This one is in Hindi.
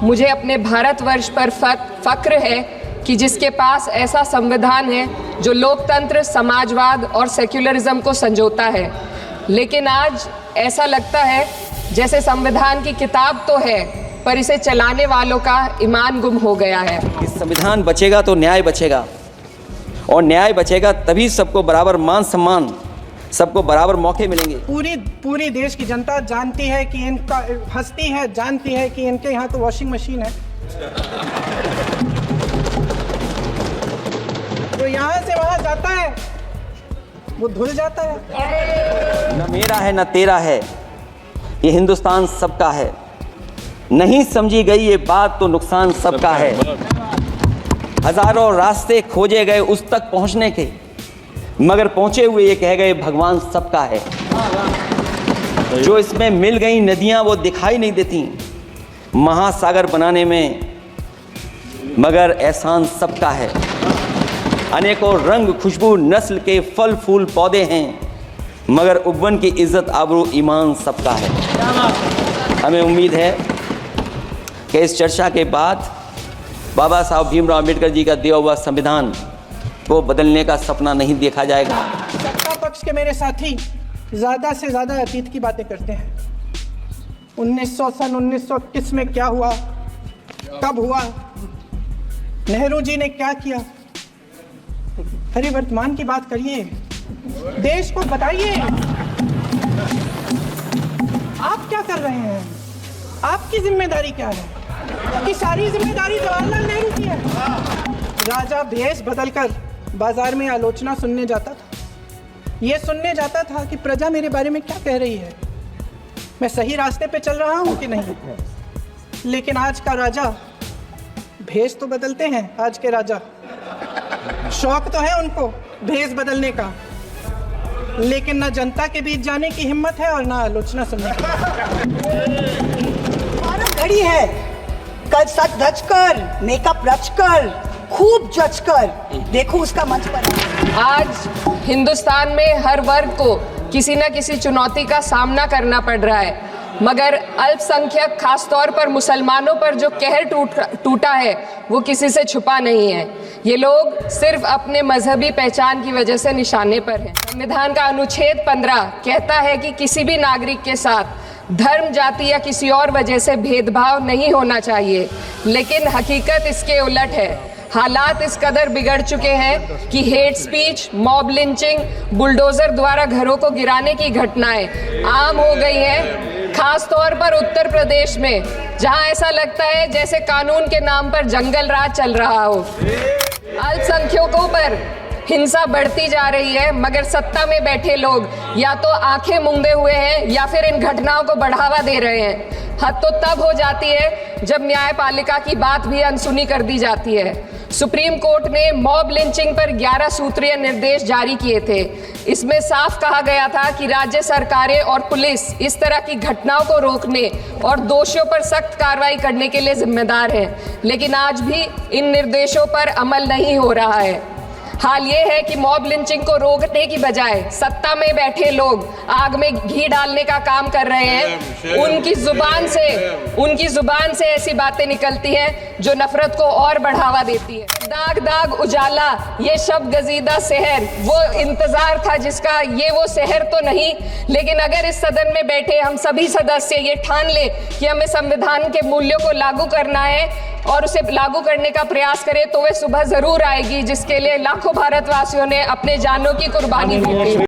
मुझे अपने भारतवर्ष पर फक्र है कि जिसके पास ऐसा संविधान है जो लोकतंत्र, समाजवाद और सेक्युलरिज्म को संजोता है। लेकिन आज ऐसा लगता है जैसे संविधान की किताब तो है पर इसे चलाने वालों का ईमान गुम हो गया है। इस संविधान बचेगा तो न्याय बचेगा, और न्याय बचेगा तभी सबको बराबर मान सम्मान, सबको बराबर मौके मिलेंगे। पूरी देश की जनता जानती है कि इनका हंसती है, जानती है कि इनके यहाँ तो वॉशिंग मशीन है, तो यहाँ से वहाँ जाता है वो धुल जाता है। न मेरा है न तेरा है, ये हिंदुस्तान सबका है। नहीं समझी गई ये बात तो नुकसान सबका है। हजारों रास्ते खोजे गए उस तक पहुंचने के, मगर पहुंचे हुए ये कह गए भगवान सबका है। जो इसमें मिल गई नदियां वो दिखाई नहीं देती महासागर बनाने में, मगर एहसान सबका है। अनेकों रंग खुशबू नस्ल के फल फूल पौधे हैं, मगर उब्बन की इज्जत आबरू ईमान सबका है। हमें उम्मीद है कि इस चर्चा के बाद बाबा साहब भीमराव अम्बेडकर जी का दिया हुआ संविधान को बदलने का सपना नहीं देखा जाएगा। सत्ता पक्ष के मेरे साथी ज़्यादा से ज़्यादा अतीत की बातें करते हैं। 1921 में क्या हुआ, कब हुआ, नेहरू जी ने क्या किया। अरे वर्तमान की बात करिए, देश को बताइए आप क्या कर रहे हैं, आपकी जिम्मेदारी क्या है। कि सारी जिम्मेदारी जवाहरलाल नेहरू की है। राजा भेष बदलकर बाजार में आलोचना सुनने जाता था, ये सुनने जाता था कि प्रजा मेरे बारे में क्या कह रही है, मैं सही रास्ते पे चल रहा हूँ कि नहीं। लेकिन आज का राजा, भेष तो बदलते हैं आज के राजा, शौक तो है उनको भेष बदलने का, लेकिन ना जनता के बीच जाने की हिम्मत है और ना आलोचना सुनने की। घड़ी है, कल सच धज कर, मेकअप रच कर, खूब जच कर देखो उसका मंच पर। आज हिंदुस्तान में हर वर्ग को किसी न किसी चुनौती का सामना करना पड़ रहा है, मगर अल्पसंख्यक खासतौर पर मुसलमानों पर जो कहर टूटा है वो किसी से छुपा नहीं है। ये लोग सिर्फ अपने मजहबी पहचान की वजह से निशाने पर हैं। संविधान का अनुच्छेद 15 कहता है कि किसी भी नागरिक के साथ धर्म, जाति या किसी और वजह से भेदभाव नहीं होना चाहिए, लेकिन हकीकत इसके उलट है। हालात इस कदर बिगड़ चुके हैं कि hate speech, mob lynching, bulldozer द्वारा घरों को गिराने की घटनाएं आम हो गई हैं, खास तौर पर उत्तर प्रदेश में, जहां ऐसा लगता है जैसे कानून के नाम पर जंगल राज चल रहा हो। अल्पसंख्यकों पर हिंसा बढ़ती जा रही है, मगर सत्ता में बैठे लोग या तो आंखें मूंदे हुए हैं या फिर इन घटनाओं को बढ़ावा दे रहे हैं। हद तो तब हो जाती है जब न्यायपालिका की बात भी अनसुनी कर दी जाती है। सुप्रीम कोर्ट ने मॉब लिंचिंग पर 11 सूत्रीय निर्देश जारी किए थे। इसमें साफ कहा गया था कि राज्य सरकारें और पुलिस इस तरह की घटनाओं को रोकने और दोषियों पर सख्त कार्रवाई करने के लिए जिम्मेदार है, लेकिन आज भी इन निर्देशों पर अमल नहीं हो रहा है। हाल ये है कि मॉब लिंचिंग को रोकने की बजाय सत्ता में बैठे लोग आग में घी डालने का काम कर रहे हैं। उनकी जुबान से ऐसी बातें निकलती हैं जो नफरत को और बढ़ावा देती है। दाग दाग उजाला, ये शब गजीदा शहर, वो इंतजार था जिसका ये वो शहर तो नहीं। लेकिन अगर इस सदन में बैठे हम सभी सदस्य ये ठान ले कि हमें संविधान के मूल्यों को लागू करना है और उसे लागू करने का प्रयास करें, तो वह सुबह जरूर आएगी जिसके लिए लाखों भारतवासियों ने अपने जानों की कुर्बानी दी थी।